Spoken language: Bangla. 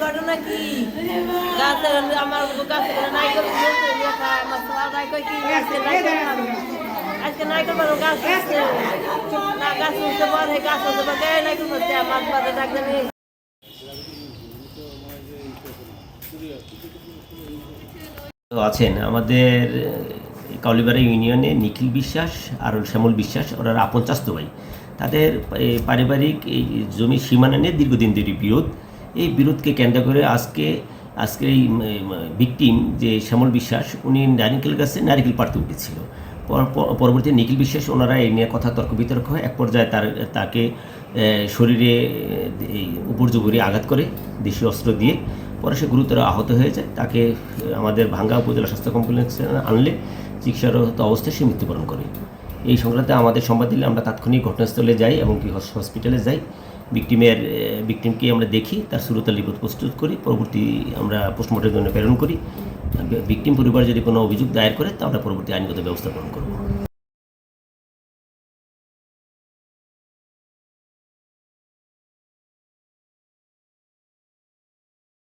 ঘটনা কি গাছের আমার গাছের নাইকেল আজকে নাইকেল বারো গাছ না গাছ উঠতে পারে গাছ উঠতে পারে নাইকেল করতে আমার পাতে ডাকতে নেই। আছেন আমাদের কাউলিপাড়া ইউনিয়নে নিখিল বিশ্বাস আর শ্যামল বিশ্বাস, ওরা আপন চাস্তো ভাই। তাদের পারিবারিক এই জমি সীমানা নিয়ে দীর্ঘদিন ধরে বিরোধ। এই বিরোধকে কেন্দ্র করে আজকে এই ভিকটিম যে শ্যামল বিশ্বাস, উনি নারিকেল গাছে নারিকেল পাড়তে উঠেছিল। পরবর্তী নিখিল বিশ্বাস ওনারা এই নিয়ে কথা তর্ক বিতর্ক হয়। এক পর্যায়ে তাকে শরীরে উপর্যুপরি আঘাত করে দেশীয় অস্ত্র দিয়ে। পরে সে গুরুতর আহত হয়ে যায়। তাকে আমাদের ভাঙ্গা উপজেলা স্বাস্থ্য কমপ্লেক্সে আনলে চিকিৎসারত অবস্থায় সে মৃত্যুবরণ করে। এই সংক্রান্তে আমাদের সংবাদ দিলে আমরা তাৎক্ষণিক ঘটনাস্থলে যাই এবং কি হসপিটালে যাই। ভিকটিমকে আমরা দেখি, তার সুরতাল রিপোর্ট প্রস্তুত করি, পরবর্তী আমরা পোস্টমর্টমের জন্য প্রেরণ করি। ভিকটিম পরিবার যদি কোনো অভিযোগ দায়ের করে তা আমরা পরবর্তী আইনগত ব্যবস্থা গ্রহণ করব।